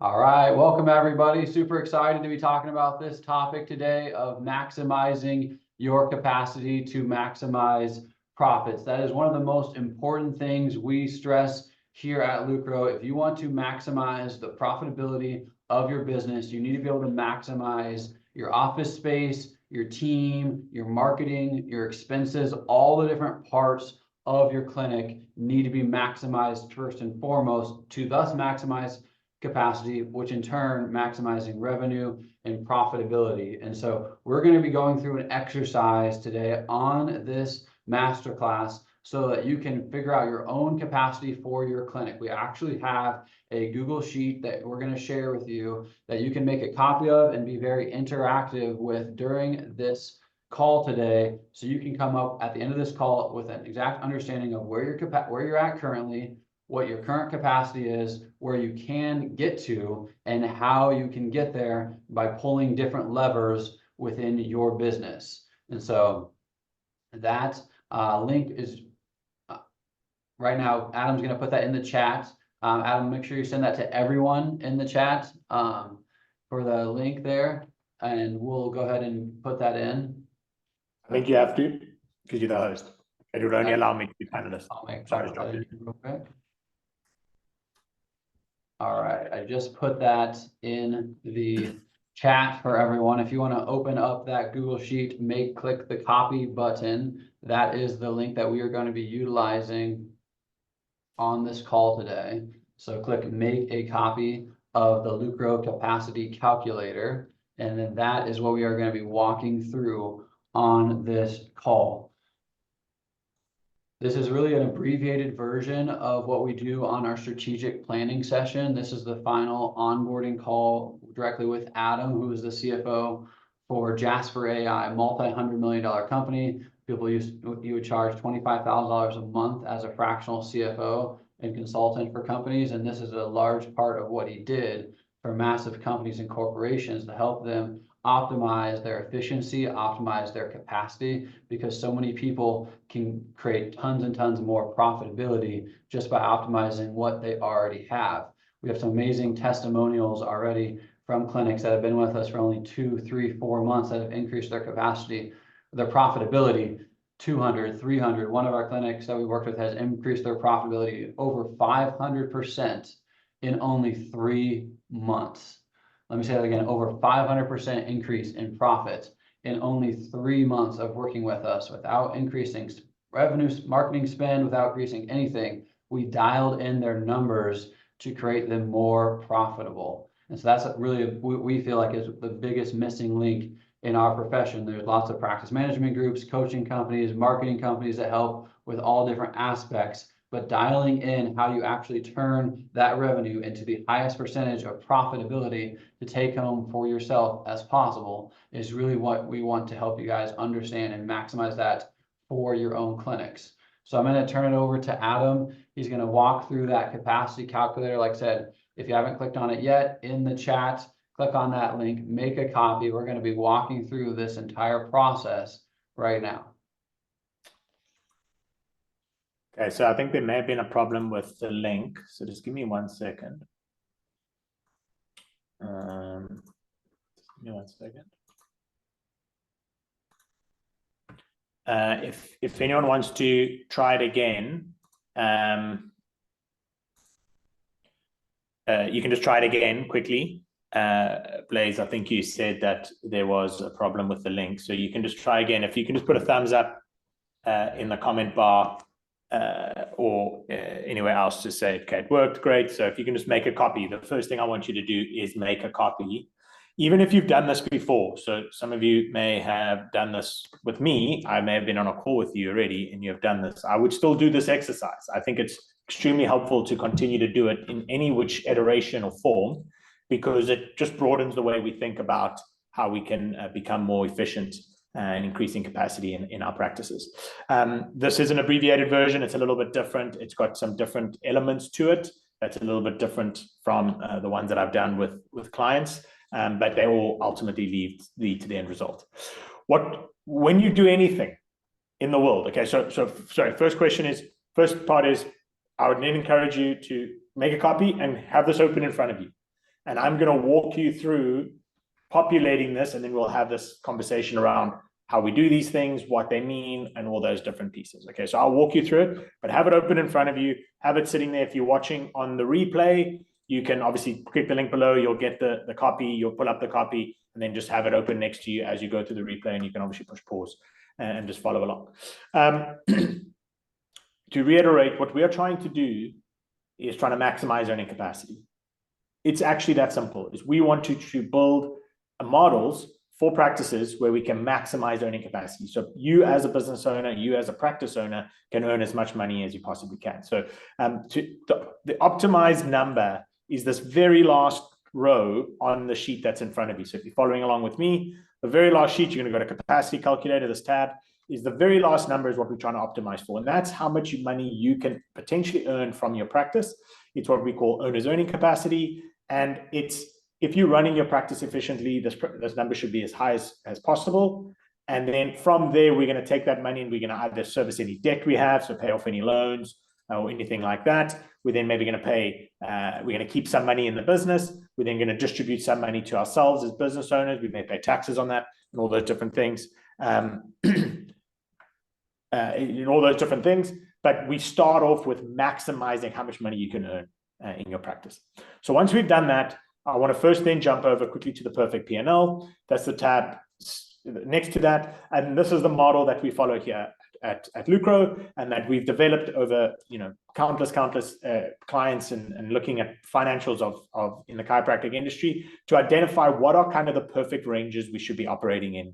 All right, welcome everybody. Super excited to be talking about this topic today of maximizing your capacity to maximize profits. That is one of the most important things we stress here at Lucro. If you want to maximize the profitability of your business, you need to be able to maximize your office space, your team, your marketing, your expenses, all the different parts of your clinic need to be maximized first and foremost to thus maximize capacity, which in turn maximizing revenue and profitability. And so we're going to be going through an exercise today on this masterclass so that you can figure out your own capacity for your clinic. We actually have a Google Sheet that we're going to share with you that you can make a copy of and be very interactive with during this call today, so you can come up at the end of this call with an exact understanding of where you're at currently, what your current capacity is, where you can get to, and how you can get there by pulling different levers within your business. And so that link is right now, Adam's going to put that in the chat. Adam, make sure you send that to everyone in the chat for the link there, and we'll go ahead and put that in. I think you have to, because you're the host. It would only allow me to be panelist. I'll make sure that in real quick. All right, I just put that in the chat for everyone. If you want to open up that Google Sheet, click the copy button. That is the link that we are going to be utilizing on this call today. So click make a copy of the Lucro Capacity Calculator, and then that is what we are going to be walking through on this call. This is really an abbreviated version of what we do on our strategic planning session. This is the final onboarding call directly with Adam, who is the CFO for Jasper AI, multi-$100 million company. You would charge $25,000 a month as a fractional CFO and consultant for companies. And this is a large part of what he did for massive companies and corporations to help them optimize their efficiency, optimize their capacity, because so many people can create tons and tons more profitability just by optimizing what they already have. We have some amazing testimonials already from clinics that have been with us for only 2, 3, 4 months that have increased their capacity, their profitability 200, 300. One of our clinics that we worked with has increased their profitability over 500% in only 3 months. Let me say that again, over 500% increase in profits in only 3 months of working with us without increasing revenue, marketing spend, without increasing anything. We dialed in their numbers to create them more profitable. And so that's really, we feel like is the biggest missing link in our profession. There's lots of practice management groups, coaching companies, marketing companies that help with all different aspects, but dialing in how you actually turn that revenue into the highest percentage of profitability to take home for yourself as possible is really what we want to help you guys understand and maximize that for your own clinics. So I'm going to turn it over to Adam. He's going to walk through that capacity calculator. Like I said, if you haven't clicked on it yet, in the chat, click on that link, make a copy. We're going to be walking through this entire process right now. Okay, so I think there may have been a problem with the link. So just give me 1 second. Just give me 1 second. If anyone wants to try it again, you can just try it again quickly. Blaze, I think you said that there was a problem with the link, so you can just try again. If you can just put a thumbs up in the comment bar or anywhere else to say, okay, it worked, great. So if you can just make a copy, the first thing I want you to do is make a copy, even if you've done this before. So some of you may have done this with me. I may have been on a call with you already and you have done this. I would still do this exercise. I think it's extremely helpful to continue to do it in any which iteration or form, because it just broadens the way we think about how we can become more efficient and increasing capacity in our practices. This is an abbreviated version. It's a little bit different. It's got some different elements to it. That's a little bit different from the ones that I've done with clients, but they all ultimately lead to the end result. When you do anything in the world, okay, sorry, first part is, I would then encourage you to make a copy and have this open in front of you. And I'm going to walk you through populating this, and then we'll have this conversation around how we do these things, what they mean, and all those different pieces. Okay, so I'll walk you through it, but have it open in front of you, have it sitting there. If you're watching on the replay, you can obviously click the link below, you'll get the copy, you'll pull up the copy, and then just have it open next to you as you go through the replay, and you can obviously push pause and just follow along. To reiterate, what we are trying to do is trying to maximize earning capacity. It's actually that simple. Is we want to build models for practices where we can maximize earning capacity. So you as a business owner, you as a practice owner can earn as much money as you possibly can. So the optimized number is this very last row on the sheet that's in front of you. So if you're following along with me, the very last sheet, you're going to go to capacity calculator. This tab is the very last number is what we're trying to optimize for. And that's how much money you can potentially earn from your practice. It's what we call owner's earning capacity. And it's, if you're running your practice efficiently, this number should be as high as possible. And then from there, we're going to take that money and we're going to either service any debt we have, so pay off any loans or anything like that. We're then maybe going to pay, we're going to keep some money in the business. We're then going to distribute some money to ourselves as business owners. We may pay taxes on that and all those different things. In all those different things. But we start off with maximizing how much money you can earn in your practice. So once we've done that, I want to first then jump over quickly to the perfect P&L. That's the tab next to that. And this is the model that we follow here at Lucro, and that we've developed over, countless clients and looking at financials of in the chiropractic industry to identify what are kind of the perfect ranges we should be operating in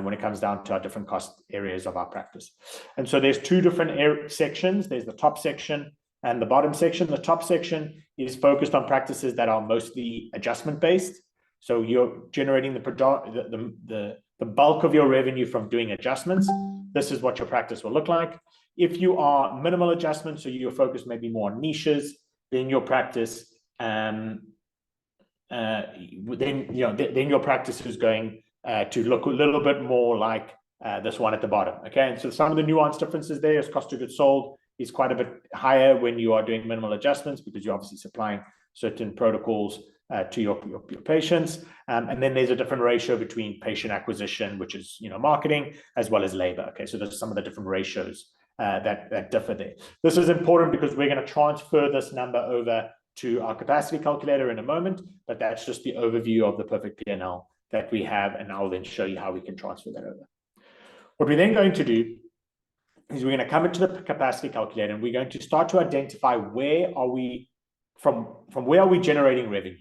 when it comes down to our different cost areas of our practice. And so there's two different sections. There's the top section and the bottom section. The top section is focused on practices that are mostly adjustment based. So you're generating the bulk of your revenue from doing adjustments. This is what your practice will look like. If you are minimal adjustments, so your focus may be more on niches, then your practice, then your practice is going to look a little bit more like this one at the bottom. Okay, and so some of the nuanced differences there is cost of goods sold is quite a bit higher when you are doing minimal adjustments, because you're obviously supplying certain protocols to your patients. And then there's a different ratio between patient acquisition, which is marketing, as well as labor. Okay, so there's some of the different ratios that differ there. This is important because we're going to transfer this number over to our capacity calculator in a moment, but that's just the overview of the perfect P&L that we have, and I'll then show you how we can transfer that over. What we're then going to do is we're going to come into the capacity calculator, and we're going to start to identify where are we from where are we generating revenue?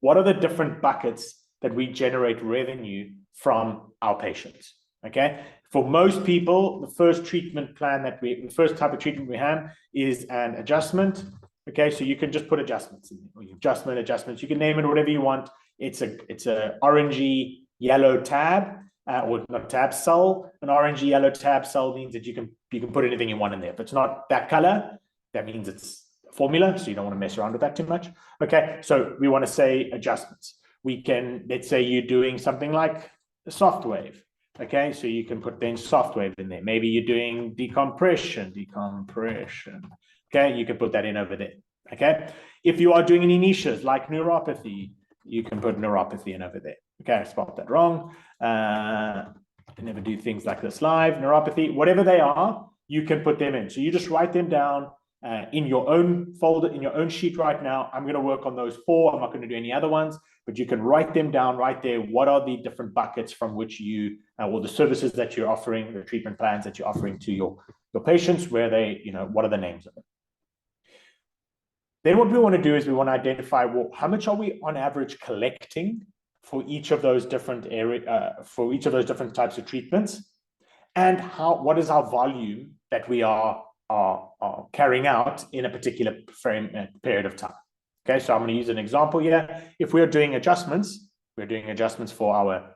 What are the different buckets that we generate revenue from our patients? Okay, for most people, the first treatment plan the first type of treatment we have is an adjustment. Okay, so you can just put adjustments in there. Adjustments. You can name it whatever you want. It's a orangey yellow tab, or not tab cell. An orangey yellow tab cell means that you can put anything you want in there. If it's not that color, that means it's a formula, so you don't want to mess around with that too much. Okay, so we want to say adjustments. We can, let's say you're doing something like the soft wave. Okay, so you can put then soft wave in there. Maybe you're doing decompression. Okay, you can put that in over there. Okay, if you are doing any niches like neuropathy, you can put neuropathy in over there. Okay, I spelled that wrong. I never do things like this live. Neuropathy, whatever they are, you can put them in. So you just write them down in your own folder, in your own sheet right now. I'm going to work on those 4. I'm not going to do any other ones, but you can write them down right there. What are the different buckets from which you, or the services that you're offering, the treatment plans that you're offering to your patients, where they, what are the names of them? Then what we want to do is we want to identify, well, how much are we on average collecting for each of those different for each of those different types of treatments, and what is our volume that we are carrying out in a particular period of time. Okay, so I'm going to use an example here. If we're doing adjustments, for our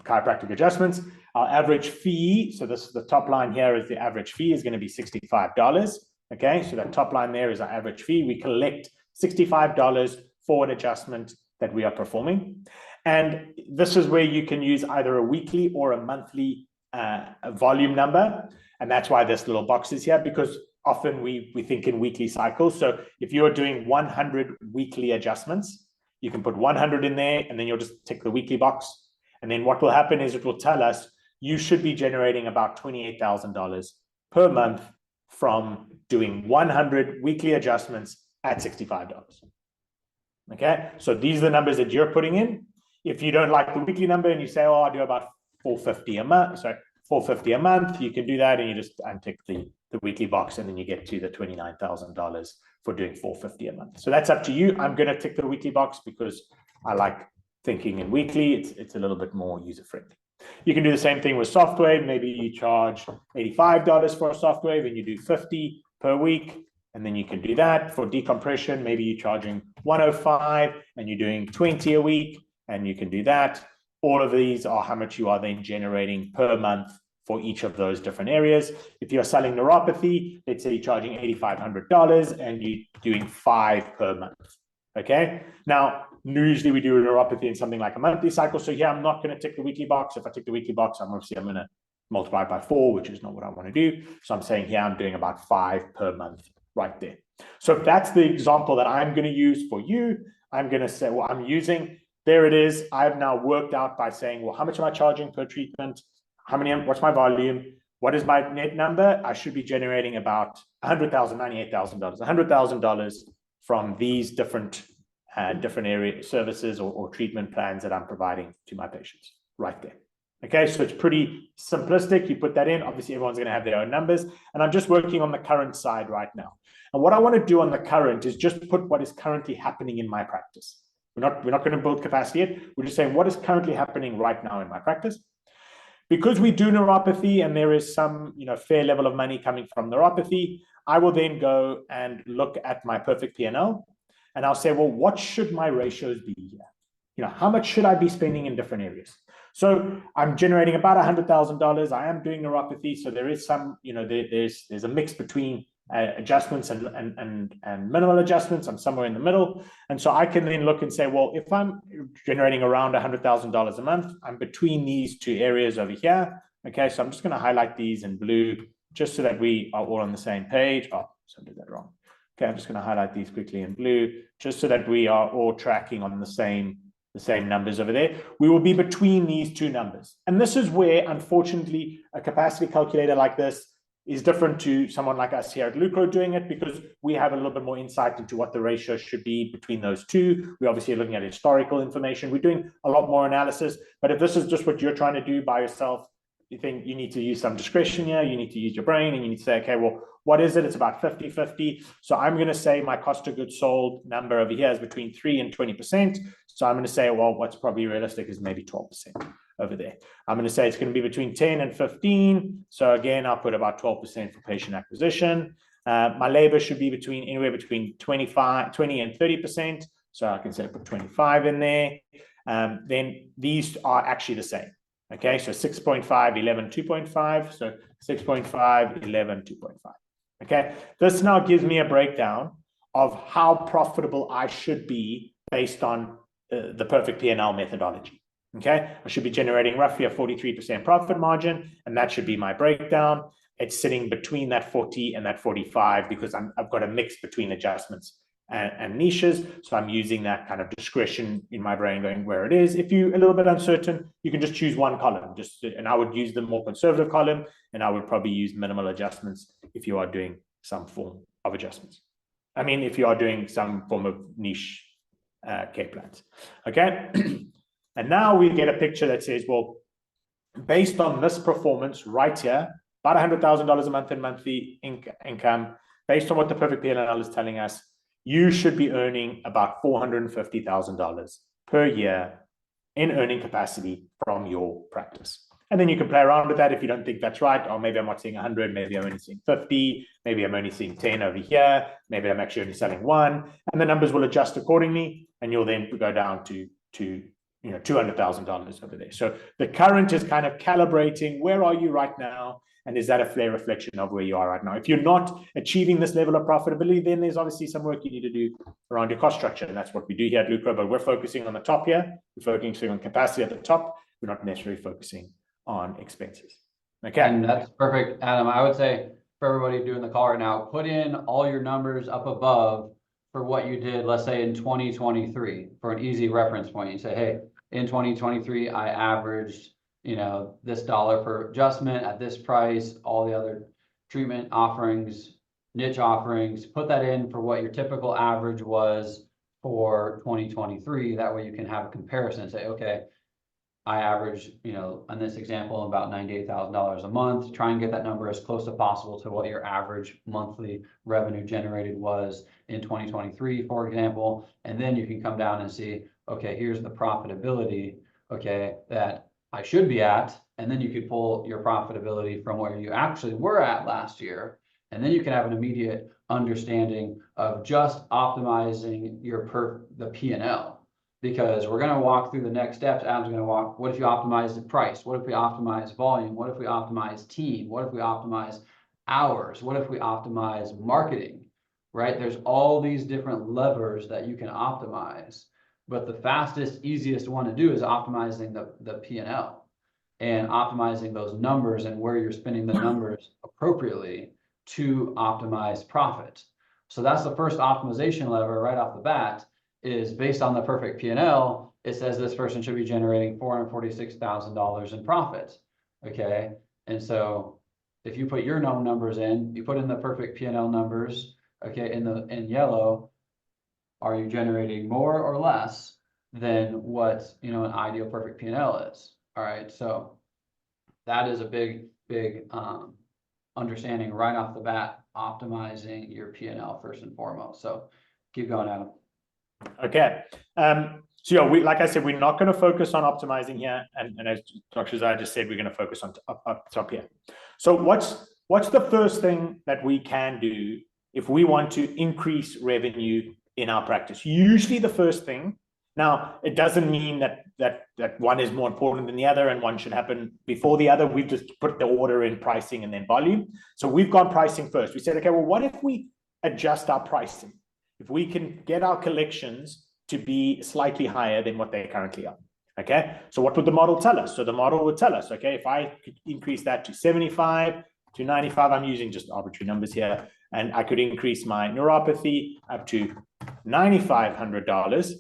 chiropractic adjustments. Our average fee, so this is the top line here, is the average fee is going to be $65. Okay, so that top line there is our average fee. We collect $65 for an adjustment that we are performing. And this is where you can use either a weekly or a monthly volume number. And that's why this little box is here, because often we think in weekly cycles. So if you're doing 100 weekly adjustments, You can put 100 in there, and then you'll just tick the weekly box. And then what will happen is it will tell us you should be generating about $28,000 per month from doing 100 weekly adjustments at $65. Okay, so these are the numbers that you're putting in. If you don't like the weekly number and you say, oh, I do about $450 a month, sorry, $450 a month, you can do that and you just untick the weekly box, and then you get to the $29,000 for doing $450 a month. So that's up to you. I'm going to tick the weekly box because I like thinking in weekly. It's a little bit more user-friendly. You can do the same thing with software. Maybe you charge $85 for a software and you do 50 per week. And then you can do that. For decompression, maybe you're charging 105 and you're doing 20 a week, and you can do that. All of these are how much you are then generating per month for each of those different areas. If you're selling neuropathy, let's say you're charging $8,500 and you're doing 5 per month. Okay. Now, usually we do a neuropathy in something like a monthly cycle. So here, I'm not going to tick the weekly box. If I tick the weekly box, I'm going to multiply it by 4, which is not what I want to do. So I'm saying here, I'm doing about 5 per month right there. So if that's the example that I'm going to use for you, I'm going to say, well, I'm using, there it is. I've now worked out by saying, well, how much am I charging per treatment? What's my volume? What is my net number? I should be generating about $100,000, $98,000, $100,000 from these different area services or treatment plans that I'm providing to my patients right there. Okay, so it's pretty simplistic. You put that in. Obviously, everyone's going to have their own numbers. And I'm just working on the current side right now. And what I want to do on the current is just put what is currently happening in my practice. We're not going to build capacity yet. We're just saying what is currently happening right now in my practice. Because we do neuropathy and there is some fair level of money coming from neuropathy, I will then go and look at my perfect P&L, and I'll say, well, what should my ratios be here? How much should I be spending in different areas? So I'm generating about $100,000. I am doing neuropathy, so there is some, there's a mix between adjustments and minimal adjustments. I'm somewhere in the middle, and so I can then look and say, well, if I'm generating around $100,000 a month, I'm between these two areas over here. Okay, so I'm just going to highlight these in blue just so that we are all on the same page. Oh, so I did that wrong. Okay, I'm just going to highlight these quickly in blue just so that we are all tracking on the same numbers over there. We will be between these two numbers. And this is where, unfortunately, a capacity calculator like this is different to someone like us here at Lucro doing it, because we have a little bit more insight into what the ratio should be between those two. We're obviously looking at historical information. We're doing a lot more analysis. But if this is just what you're trying to do by yourself, you think you need to use some discretion here, you need to use your brain, and you need to say, okay, well, what is it? It's about 50-50. So I'm going to say my cost of goods sold number over here is between 3 and 20%. So I'm going to say, well, what's probably realistic is maybe 12% over there. I'm going to say it's going to be between 10 and 15. So again, I'll put about 12% for patient acquisition. My labor should be anywhere between 20 and 30%. So I can say put 25 in there. Then these are actually the same. Okay, so 6.5, 11, 2.5. So 6.5, 11, 2.5. Okay, this now gives me a breakdown of how profitable I should be based on the perfect P&L methodology. Okay, I should be generating roughly a 43% profit margin, and that should be my breakdown. It's sitting between that 40 and that 45 because I've got a mix between adjustments and niches. So I'm using that kind of discretion in my brain going where it is. If you're a little bit uncertain, you can just choose one column, and I would use the more conservative column, and I would probably use minimal adjustments if you are doing some form of adjustments. I mean, if you are doing some form of niche care plans. Okay. And now we get a picture that says, well, based on this performance right here, about $100,000 a month in monthly income, based on what the perfect P&L is telling us, you should be earning about $450,000 per year in earning capacity from your practice. And then you can play around with that if you don't think that's right. Or maybe I'm not seeing 100, maybe I'm only seeing 50, maybe I'm only seeing 10 over here, maybe I'm actually only selling 1, and the numbers will adjust accordingly, and you'll then go down to $200,000 over there. So the current is kind of calibrating where are you right now, and is that a fair reflection of where you are right now? If you're not achieving this level of profitability, then there's obviously some work you need to do around your cost structure, and that's what we do here at Lucro. But we're focusing on the top here. We're focusing on capacity at the top. We're not necessarily focusing on expenses. Okay, and that's perfect, Adam. I would say for everybody doing the call right now, put in all your numbers up above for what you did, let's say in 2023, for an easy reference point. You say, hey, in 2023, I averaged, this dollar per adjustment at this price, all the other treatment offerings, niche offerings, put that in for what your typical average was for 2023. That way you can have a comparison and say, okay, I average, in this example, about $98,000 a month. Try and get that number as close as possible to what your average monthly revenue generated was in 2023, for example. And then you can come down and see, okay, here's the profitability, okay, that I should be at. And then you could pull your profitability from where you actually were at last year. And then you can have an immediate understanding of just optimizing the P&L. Because we're going to walk through the next steps. Adam's going to walk, what if you optimize the price? What if we optimize volume? What if we optimize team? What if we optimize hours? What if we optimize marketing, right? There's all these different levers that you can optimize, but the fastest, easiest one to do is optimizing the P&L and optimizing those numbers and where you're spending the numbers appropriately to optimize profit. So that's the first optimization lever right off the bat. Is based on the perfect P&L, it says this person should be generating $446,000 in profit. Okay. And so if you put your known numbers in, you put in the perfect P&L numbers, okay, in yellow, are you generating more or less than what, an ideal perfect P&L is? All right. So that is a big understanding right off the bat, optimizing your P&L first and foremost. So keep going, Adam. Okay. So yeah, like I said, we're not going to focus on optimizing here, and as Dr. Josiah just said, we're going to focus on up top here. So what's the first thing that we can do if we want to increase revenue in our practice? Usually the first thing. Now, it doesn't mean that one is more important than the other and one should happen before the other. We've just put the order in pricing and then volume. So we've gone pricing first. We said, okay, well, what if we adjust our pricing? If we can get our collections to be slightly higher than what they currently are, okay? So what would the model tell us? So the model would tell us, okay, if I could increase that to 75, to 95, I'm using just arbitrary numbers here, and I could increase my neuropathy up to $9,500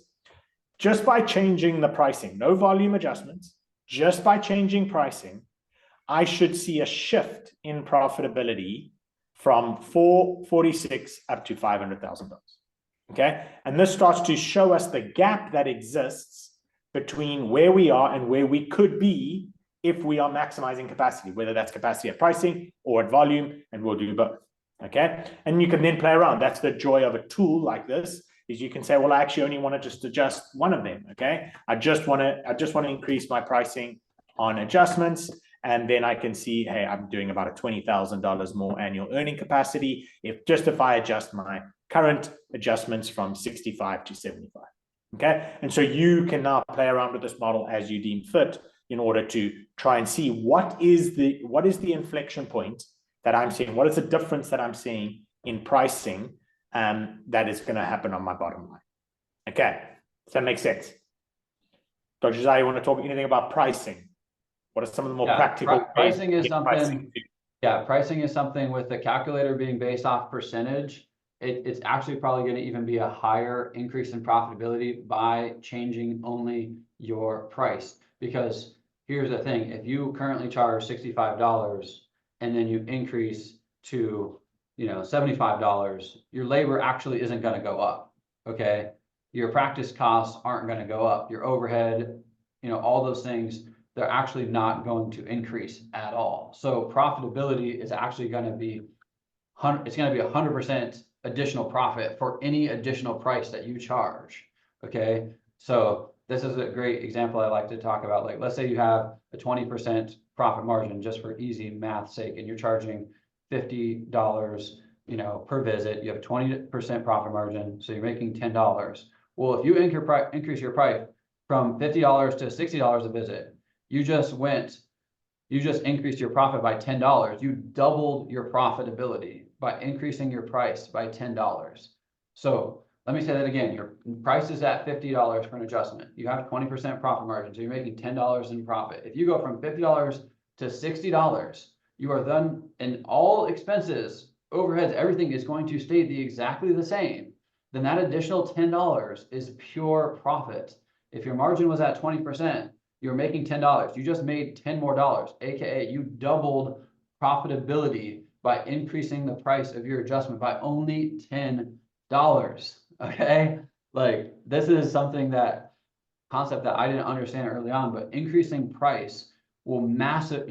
just by changing the pricing, no volume adjustments, just by changing pricing, I should see a shift in profitability from $446 up to $500,000. Okay, and this starts to show us the gap that exists between where we are and where we could be if we are maximizing capacity, whether that's capacity at pricing or at volume, and we'll do both. Okay, and you can then play around. That's the joy of a tool like this, is you can say, well, I actually only want to just adjust one of them. Okay, I just want to increase my pricing on adjustments, and then I can see, hey, I'm doing about a $20,000 more annual earning capacity if I adjust my current adjustments from 65 to 75. Okay, and so you can now play around with this model as you deem fit in order to try and see what is the inflection point that I'm seeing, what is the difference that I'm seeing in pricing that is going to happen on my bottom line. Okay, does that make sense? Dr. Josiah, you want to talk anything about pricing? What are some of the more practical pricing is something? Pricing is something with the calculator being based off percentage. It's actually probably going to even be a higher increase in profitability by changing only your price. Because here's the thing, if you currently charge $65 and then you increase to $75, your labor actually isn't going to go up. Okay, your practice costs aren't going to go up. Your overhead, all those things, they're actually not going to increase at all. So profitability is actually going to be 100% additional profit for any additional price that you charge. Okay, so this is a great example I like to talk about. Like, let's say you have a 20% profit margin, just for easy math sake, and you're charging $50, per visit. You have a 20% profit margin, so you're making $10. Well, if you increase your price from $50 to $60 a visit, you just increased your profit by $10. You doubled your profitability by increasing your price by $10. So let me say that again. Your price is at $50 for an adjustment. You have 20% profit margin, so you're making $10 in profit. If you go from $50 to $60, you are then, and all expenses, overheads, everything is going to stay exactly the same. then that additional $10 is pure profit. If your margin was at 20%, you're making $10. You just made $10 more, aka you doubled profitability by increasing the price of your adjustment by only $10. Okay, like this is something that concept that I didn't understand early on, but increasing price will massive,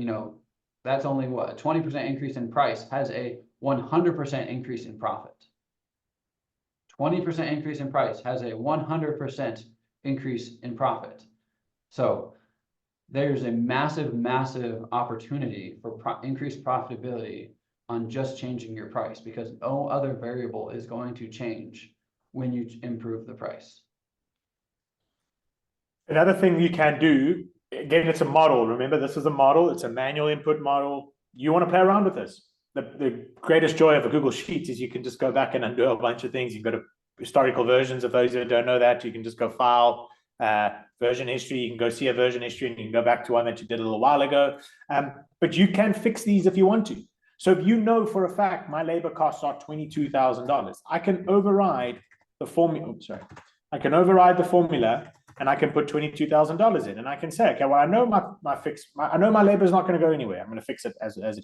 that's only what, a 20% increase in price has a 100% increase in profit. 20% increase in price has a 100% increase in profit. So there's a massive, massive opportunity for increased profitability on just changing your price, because no other variable is going to change when you improve the price. Another thing you can do, again, it's a model. Remember, this is a model. It's a manual input model. You want to play around with this. The greatest joy of a Google Sheets is you can just go back and undo a bunch of things. You've got historical versions of those who don't know that. You can just go file, version history. You can go see a version history, and you can go back to one that you did a little while ago. But you can fix these if you want to. So if you know for a fact my labor costs are $22,000, I can override the formula. I can override the formula, and I can put $22,000 in, and I can say, okay, well, I know I know my labor is not going to go anywhere. I'm going to fix it as it is.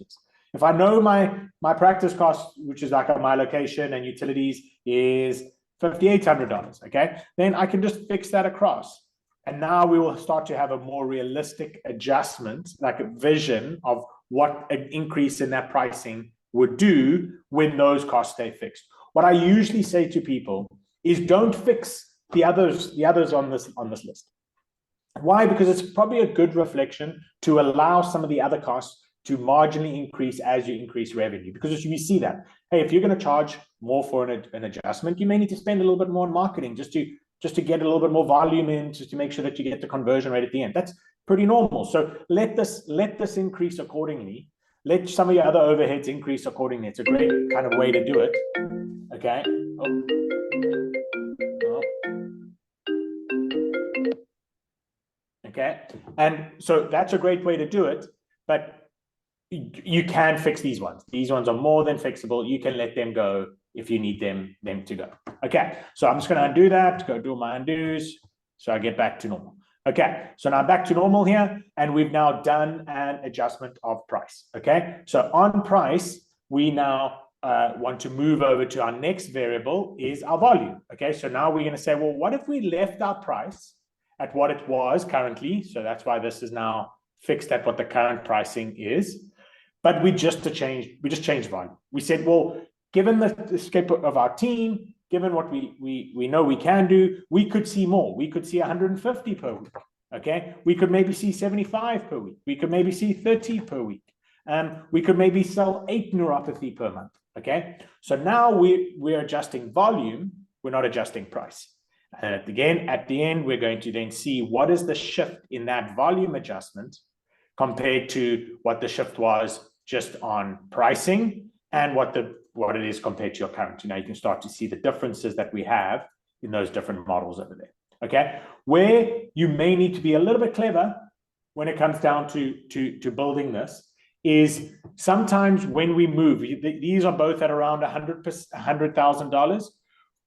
If I know my practice cost, which is like my location and utilities, is $5,800, okay, then I can just fix that across. And now we will start to have a more realistic adjustment, like a vision of what an increase in that pricing would do when those costs stay fixed. What I usually say to people is don't fix the others on this list. Why? Because it's probably a good reflection to allow some of the other costs to marginally increase as you increase revenue. Because as you see that, hey, if you're going to charge more for an adjustment, you may need to spend a little bit more on marketing just to get a little bit more volume in, just to make sure that you get the conversion rate at the end. That's pretty normal. So let this increase accordingly. Let some of your other overheads increase accordingly. It's a great kind of way to do it. Okay. Okay. And so that's a great way to do it, but you can fix these ones. These ones are more than fixable. You can let them go if you need them to go. Okay. So I'm just going to undo that, go do my undos. So I get back to normal. Okay. So now back to normal here. And we've now done an adjustment of price. Okay. So on price, we now want to move over to our next variable is our volume. Okay. So now we're going to say, well, what if we left our price at what it was currently? So that's why this is now fixed at what the current pricing is. But we just changed volume. We said, well, given the scope of our team, given what we know we can do, we could see more. We could see 150 per week. Okay. We could maybe see 75 per week. We could maybe see 30 per week. We could maybe sell 8 neuropathy per month. Okay. So now we're adjusting volume. We're not adjusting price. And again, at the end, we're going to then see what is the shift in that volume adjustment compared to what the shift was just on pricing and what it is compared to your current. Now you can start to see the differences that we have in those different models over there. Okay. Where you may need to be a little bit clever when it comes down to building this is sometimes when we move, these are both at around $100,000.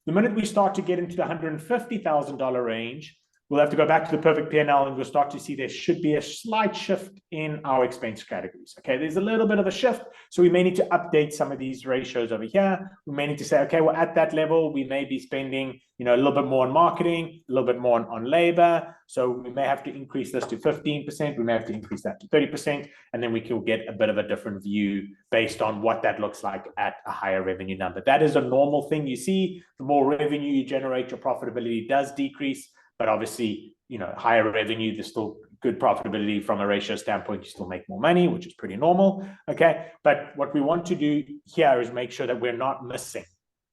The minute we start to get into the $150,000 range, we'll have to go back to the perfect P&L and we'll start to see there should be a slight shift in our expense categories. Okay, there's a little bit of a shift. So we may need to update some of these ratios over here. We may need to say, okay, well, at that level, we may be spending, a little bit more on marketing, a little bit more on labor. So we may have to increase this to 15%. We may have to increase that to 30%. And then we can get a bit of a different view based on what that looks like at a higher revenue number. That is a normal thing you see. The more revenue you generate, your profitability does decrease. But obviously, higher revenue, there's still good profitability from a ratio standpoint. You still make more money, which is pretty normal. Okay. But what we want to do here is make sure that we're not missing.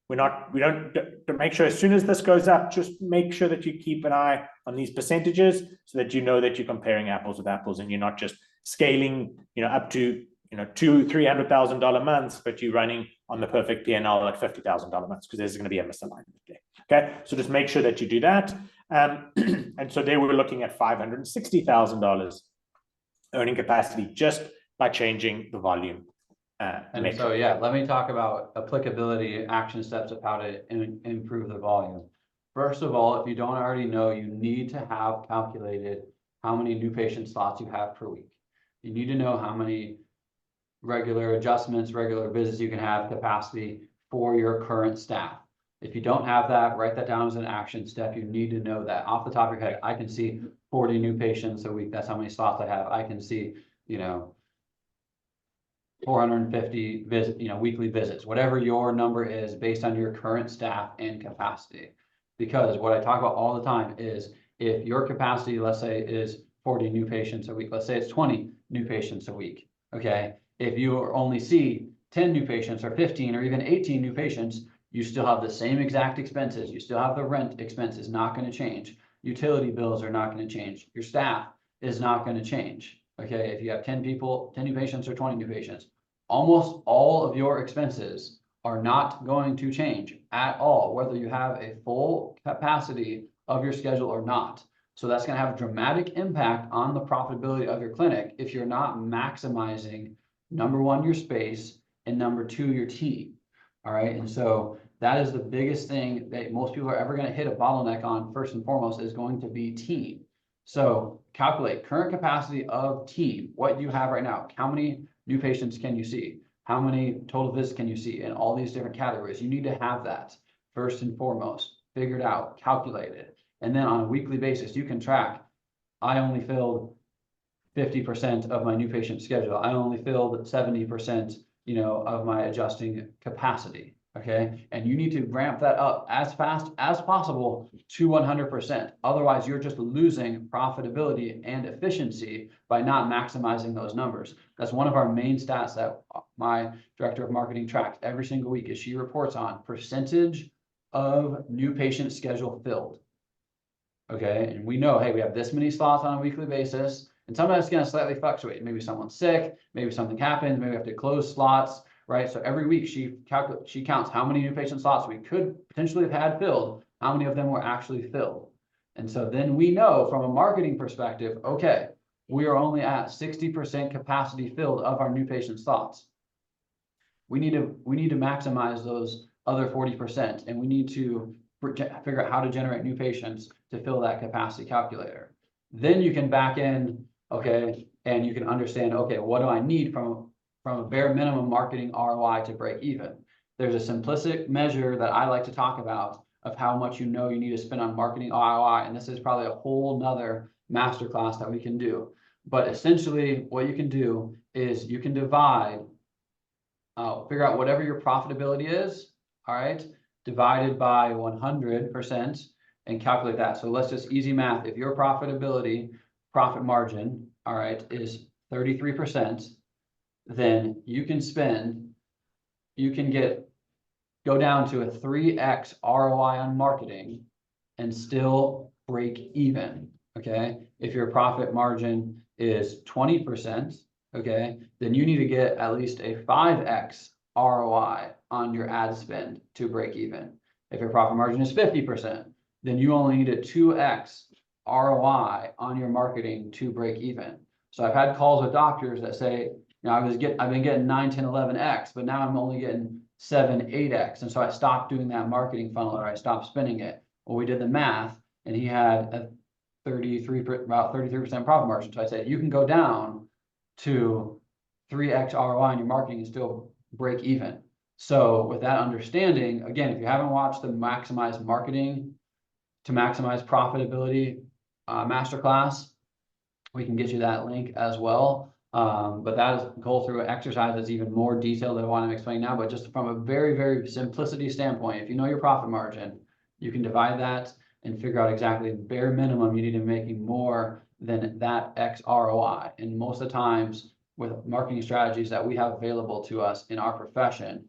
We don't to make sure as soon as this goes up, just make sure that you keep an eye on these percentages so that you know that you're comparing apples with apples and you're not just scaling, up to, $200,000-$300,000 months, but you're running on the perfect P&L at $50,000 months because there's going to be a misalignment there. Okay. So just make sure that you do that. And so they were looking at $560,000 earning capacity just by changing the volume And metric. so, yeah, let me talk about applicability, action steps of how to improve the volume. First of all, if you don't already know, you need to have calculated how many new patient slots you have per week. You need to know how many regular adjustments, regular visits you can have capacity for your current staff. If you don't have that, write that down as an action step. You need to know that off the top of your head. I can see 40 new patients a week. That's how many slots I have. I can see, 450 weekly visits, whatever your number is based on your current staff and capacity. Because what I talk about all the time is if your capacity, let's say, is 40 new patients a week, let's say it's 20 new patients a week. Okay. If you only see 10 new patients or 15 or even 18 new patients, you still have the same exact expenses. You still have the rent expenses, not going to change. Utility bills are not going to change. Your staff is not going to change. Okay. If you have 10 people, 10 new patients or 20 new patients, almost all of your expenses are not going to change at all, whether you have a full capacity of your schedule or not. So that's going to have a dramatic impact on the profitability of your clinic if you're not maximizing, number one, your space, and number two, your team. All right. And so that is the biggest thing that most people are ever going to hit a bottleneck on. First and foremost is going to be team. So calculate current capacity of team, what you have right now. How many new patients can you see? How many total visits can you see in all these different categories? You need to have that first and foremost, figured out, calculated. And then on a weekly basis, you can track, I only filled 50% of my new patient schedule. I only filled 70%, of my adjusting capacity. Okay. And you need to ramp that up as fast as possible to 100%. Otherwise, you're just losing profitability and efficiency by not maximizing those numbers. That's one of our main stats that my director of marketing tracks every single week is she reports on percentage of new patient schedule filled. Okay. And we know, hey, we have this many slots on a weekly basis. And sometimes it's going to slightly fluctuate. Maybe someone's sick, maybe something happens, maybe we have to close slots, right? So every week she counts how many new patient slots we could potentially have had filled, how many of them were actually filled. And so then we know from a marketing perspective, okay, we are only at 60% capacity filled of our new patient slots. We need to maximize those other 40%, and we need to figure out how to generate new patients to fill that capacity calculator. Then you can back in, okay, and you can understand, okay, what do I need from a bare minimum marketing ROI to break even? There's a simplistic measure that I like to talk about of how much you need to spend on marketing ROI, and this is probably a whole nother masterclass that we can do. But essentially, what you can do is you can divide, figure out whatever your profitability is, all right, divided by 100%. And calculate that. So let's just easy math. If your profit margin, all right, is 33%, then you can go down to a 3x ROI on marketing and still break even. Okay. If your profit margin is 20%, okay, then you need to get at least a 5x ROI on your ad spend to break even. If your profit margin is 50%, then you only need a 2x ROI on your marketing to break even. So I've had calls with doctors that say, I've been getting 9, 10, 11x, but now I'm only getting 7, 8x. And so I stopped doing that marketing funnel, or I stopped spending it. Well, we did the math and he had about 33% profit margin. So I said, you can go down to 3x ROI on your marketing and still break even. So with that understanding, again, if you haven't watched the Maximize Marketing to Maximize Profitability masterclass, we can get you that link as well. But that is go through an exercise that's even more detailed than what I'm explaining now. But just from a very, very simplicity standpoint, if you know your profit margin, you can divide that and figure out exactly the bare minimum you need to be making more than that X ROI. And most of the times with marketing strategies that we have available to us in our profession,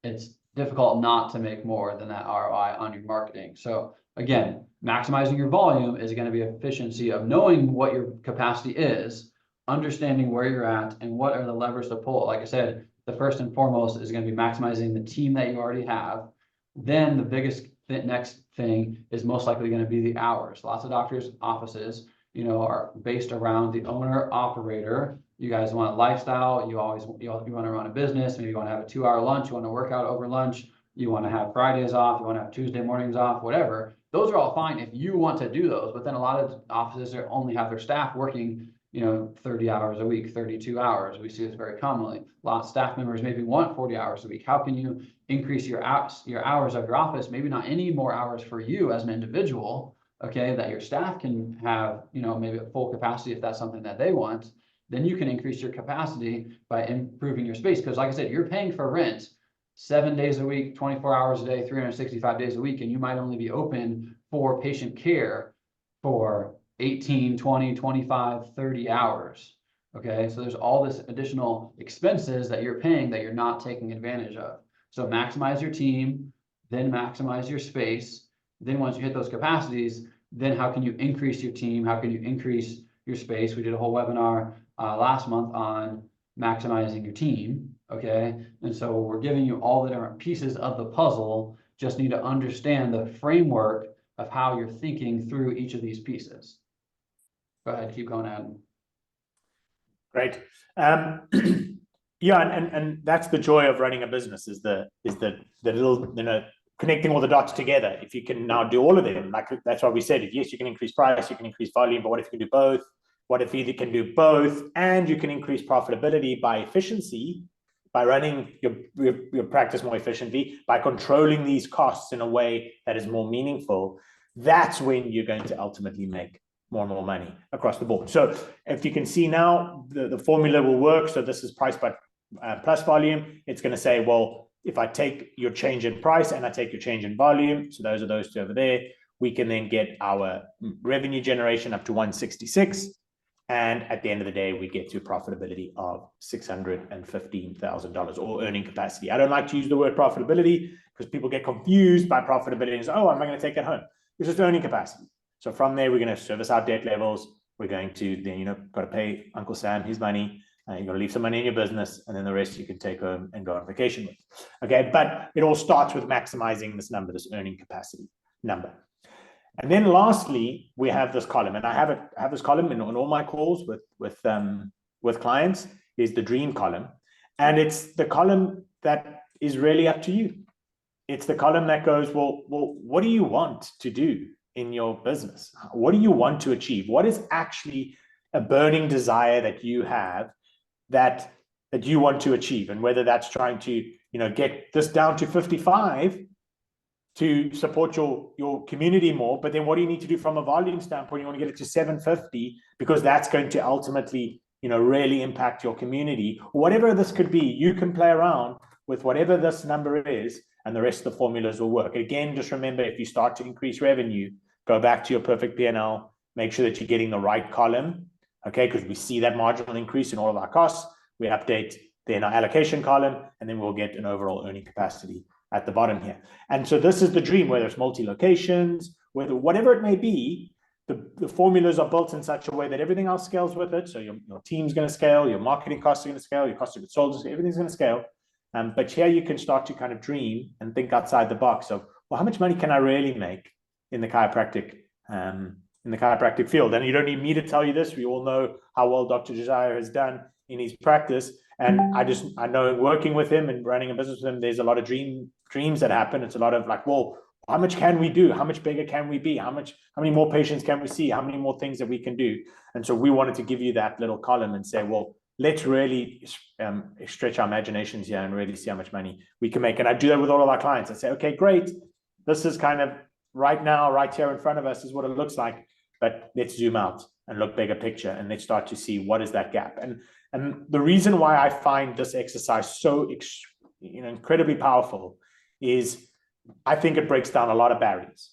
it's difficult not to make more than that ROI on your marketing. So again, maximizing your volume is going to be efficiency of knowing what your capacity is, understanding where you're at, and what are the levers to pull. Like I said, the first and foremost is going to be maximizing the team that you already have. Then the biggest next thing is most likely going to be the hours. Lots of doctors' offices, are based around the owner operator You guys want a lifestyle, you want to run a business, maybe you want to have a 2-hour lunch, you want to work out over lunch, you want to have Fridays off, you want to have Tuesday mornings off, whatever. Those are all fine if you want to do those. But then a lot of offices only have their staff working, 30 hours a week, 32 hours. We see this very commonly. A lot of staff members maybe want 40 hours a week. How can you increase your hours of your office? Maybe not any more hours for you as an individual, okay, that your staff can have, maybe at full capacity if that's something that they want. Then you can increase your capacity by improving your space. Because like I said, you're paying for rent 7 days a week, 24 hours a day, 365 days a week, and you might only be open for patient care for 18, 20, 25, 30 hours. Okay, so there's all this additional expenses that you're paying that you're not taking advantage of. So maximize your team, then maximize your space. Then once you hit those capacities, then how can you increase your team? How can you increase your space? We did a whole webinar last month on maximizing your team. Okay, and so we're giving you all the different pieces of the puzzle. Just need to understand the framework of how you're thinking through each of these pieces. Go ahead, keep going, Adam. Great. Yeah, and that's the joy of running a business, is the little, connecting all the dots together. If you can now do all of them, like that's why we said, yes, you can increase price, you can increase volume, but what if you can do both? What if you can do both and you can increase profitability by efficiency, by running your practice more efficiently, by controlling these costs in a way that is more meaningful? That's when you're going to ultimately make more and more money across the board. So if you can see now, the formula will work. So this is price by plus volume. It's going to say, well, if I take your change in price and I take your change in volume, so those are those two over there, we can then get our revenue generation up to 166. And at the end of the day, we get to profitability of $615,000 or earning capacity. I don't like to use the word profitability because people get confused by profitability and say, oh, am I going to take it home? It's just earning capacity. So from there, we're going to service our debt levels. We're going to then, got to pay Uncle Sam his money. You're going to leave some money in your business, and then the rest you can take home and go on vacation with. Okay, but it all starts with maximizing this number, this earning capacity number. And then lastly, we have this column, and I have this column in all my calls with clients, is the dream column. And it's the column that is really up to you. It's the column that goes, well, what do you want to do in your business? What do you want to achieve? What is actually a burning desire that you have that you want to achieve? And whether that's trying to, get this down to 55 to support your community more, but then what do you need to do from a volume standpoint? You want to get it to 750 because that's going to ultimately, really impact your community. Whatever this could be, you can play around with whatever this number is, and the rest of the formulas will work. Again, just remember, if you start to increase revenue, go back to your perfect P&L, make sure that you're getting the right column, okay? Because we see that marginal increase in all of our costs. We update then our allocation column, and then we'll get an overall earning capacity at the bottom here. And so this is the dream, whether it's multi-locations, whatever it may be, the formulas are built in such a way that everything else scales with it. So your team's going to scale, your marketing costs are going to scale, your cost of goods sold, everything's going to scale. But here you can start to kind of dream and think outside the box of, well, how much money can I really make in the chiropractic field? And you don't need me to tell you this. We all know how well Dr. Josiah has done in his practice. And I know working with him and running a business with him, there's a lot of dreams that happen. It's a lot of like, well, how much can we do? How much bigger can we be? How many more patients can we see? How many more things that we can do? And so we wanted to give you that little column and say, well, let's really stretch our imaginations here and really see how much money we can make. And I do that with all of our clients. I say, okay, great. This is kind of right now, right here in front of us is what it looks like, but let's zoom out and look bigger picture and let's start to see what is that gap. And the reason why I find this exercise so incredibly powerful is I think it breaks down a lot of barriers.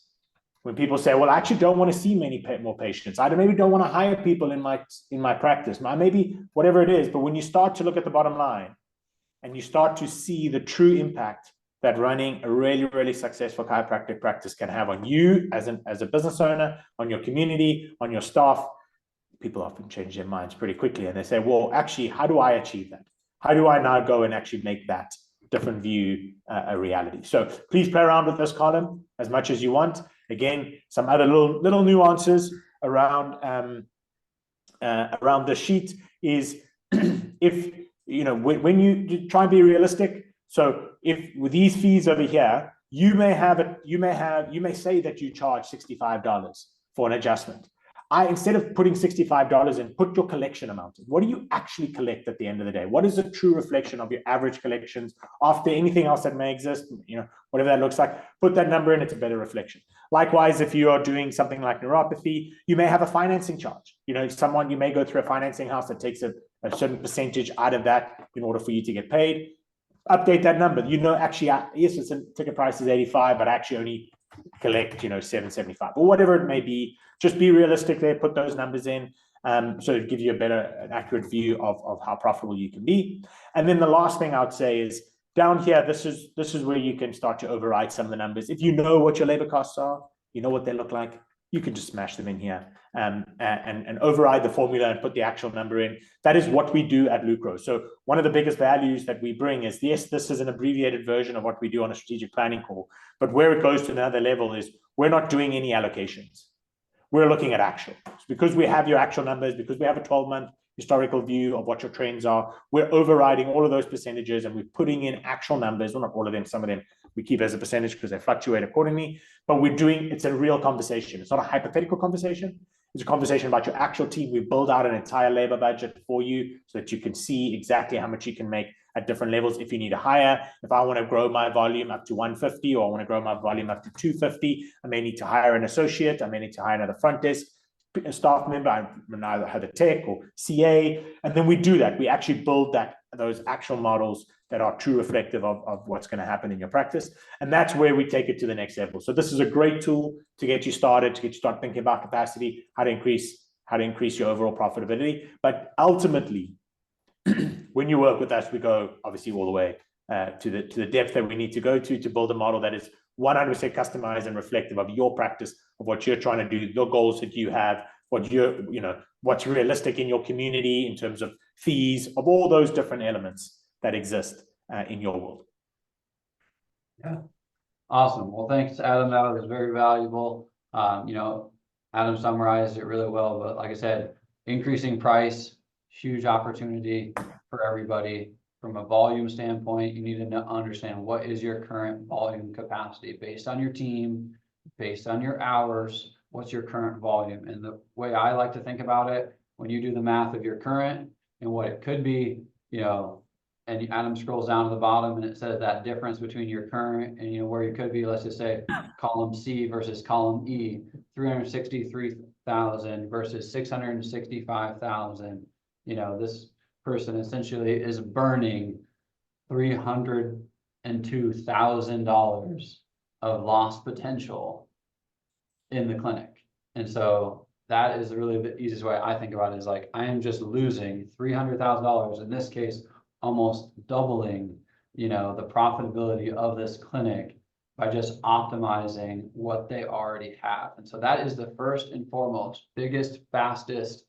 When people say, well, I actually don't want to see many more patients. I maybe don't want to hire people in my practice. Maybe whatever it is. But when you start to look at the bottom line and you start to see the true impact that running a really, really successful chiropractic practice can have on you as a business owner, on your community, on your staff, people often change their minds pretty quickly. And they say, well, actually, how do I achieve that? How do I now go and actually make that different view a reality? So please play around with this column as much as you want. Again, some other little nuances around the sheet is if, when you try and be realistic, so if with these fees over here, you may say that you charge $65 for an adjustment. Instead of putting $65 in, put your collection amount in. What do you actually collect at the end of the day? What is a true reflection of your average collections after anything else that may exist? Whatever that looks like, put that number in, it's a better reflection. Likewise, if you are doing something like neuropathy, you may have a financing charge. You may go through a financing house that takes a certain percentage out of that in order for you to get paid. Update that number. Actually, yes, it's a ticket price is 85, but I actually only collect, 775 or whatever it may be. Just be realistic there, put those numbers in, so it gives you an accurate view of how profitable you can be. And then the last thing I would say is down here, this is where you can start to override some of the numbers. If you know what your labor costs are, you know what they look like, you can just smash them in here and override the formula and put the actual number in. That is what we do at Lucro. So one of the biggest values that we bring is, yes, this is an abbreviated version of what we do on a strategic planning call, but where it goes to another level is we're not doing any allocations. We're looking at actual. Because we have your actual numbers, because we have a 12-month historical view of what your trends are, we're overriding all of those percentages and we're putting in actual numbers. Well, not all of them, some of them we keep as a percentage because they fluctuate accordingly, but it's a real conversation. It's not a hypothetical conversation. It's a conversation about your actual team. We build out an entire labor budget for you so that you can see exactly how much you can make at different levels. If you need to hire, if I want to grow my volume up to 150 or I want to grow my volume up to 250, I may need to hire an associate. I may need to hire another front desk staff member. I either have a tech or CA, and then we do that. We actually build those actual models that are true reflective of what's going to happen in your practice, and that's where we take it to the next level. So this is a great tool to get you started, to get you start thinking about capacity, how to increase your overall profitability. But ultimately, when you work with us, we go obviously all the way to the depth that we need to go to build a model that is 100% customized and reflective of your practice, of what you're trying to do, your goals that you have, what's realistic in your community in terms of fees, of all those different elements that exist in your world. Yeah, awesome. Well, thanks, Adam. That was very valuable. Adam summarized it really well, but like I said, increasing price, huge opportunity for everybody. From a volume standpoint, you need to understand what is your current volume capacity based on your team, based on your hours, what's your current volume. And the way I like to think about it, when you do the math of your current and what it could be, and Adam scrolls down to the bottom and it says that difference between your current and where you could be, let's just say column C versus column E, 363,000 versus 665,000. This person essentially is burning $302,000 of lost potential in the clinic. And so that is really the easiest way I think about it, is like, I am just losing $300,000, in this case, almost doubling, the profitability of this clinic by just optimizing what they already have. And so that is the first and foremost, biggest, fastest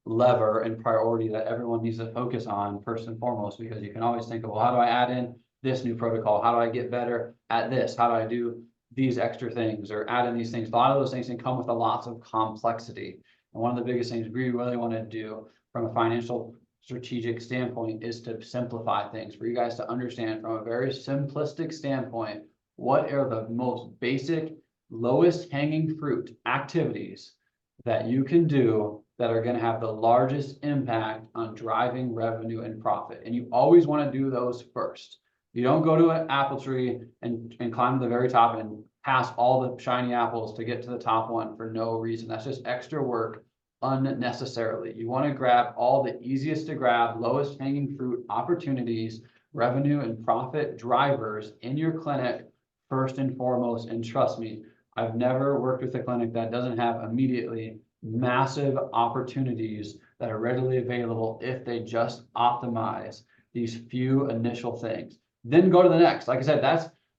lever and priority that everyone needs to focus on first and foremost, because you can always think of, well, how do I add in this new protocol? How do I get better at this? How do I do these extra things or add in these things? A lot of those things can come with a lot of complexity. And one of the biggest things we really want to do from a financial strategic standpoint is to simplify things for you guys to understand from a very simplistic standpoint, what are the most basic, lowest hanging fruit activities that you can do that are going to have the largest impact on driving revenue and profit. And you always want to do those first. You don't go to an apple tree and climb to the very top and pass all the shiny apples to get to the top one for no reason. That's just extra work unnecessarily. You want to grab all the easiest to grab, lowest hanging fruit opportunities, revenue and profit drivers in your clinic first and foremost. And trust me, I've never worked with a clinic that doesn't have immediately massive opportunities that are readily available if they just optimize these few initial things. Then go to the next. Like I said,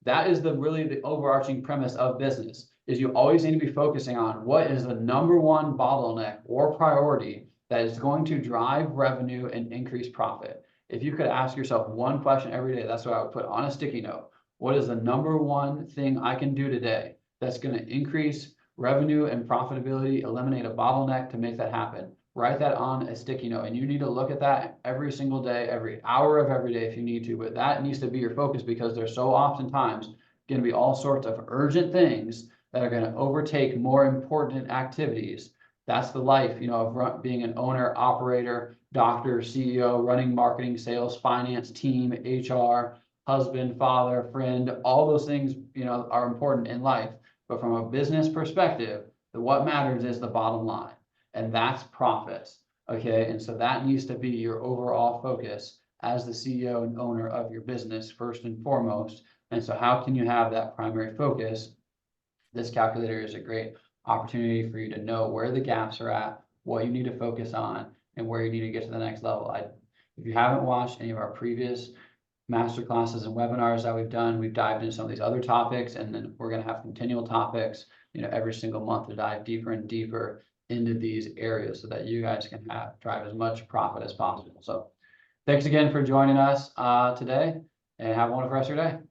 that is really the overarching premise of business, is you always need to be focusing on what is the number one bottleneck or priority that is going to drive revenue and increase profit. If you could ask yourself one question every day, that's what I would put on a sticky note. What is the number one thing I can do today that's going to increase revenue and profitability, eliminate a bottleneck to make that happen? write that on a sticky note, and you need to look at that every single day, every hour of every day if you need to, but that needs to be your focus, because there's so oftentimes going to be all sorts of urgent things that are going to overtake more important activities. That's the life, of being an owner, operator, doctor, CEO, running marketing, sales, finance, team, HR, husband, father, friend. All those things, are important in life. But from a business perspective, what matters is the bottom line, and that's profits. Okay, and so that needs to be your overall focus as the CEO and owner of your business first and foremost. And so how can you have that primary focus? This calculator is a great opportunity for you to know where the gaps are at, what you need to focus on, and where you need to get to the next level. If you haven't watched any of our previous masterclasses and webinars that we've done, we've dived into some of these other topics, and then we're going to have continual topics, every single month to dive deeper and deeper into these areas so that you guys can drive as much profit as possible. So thanks again for joining us today, and have a wonderful rest of your day.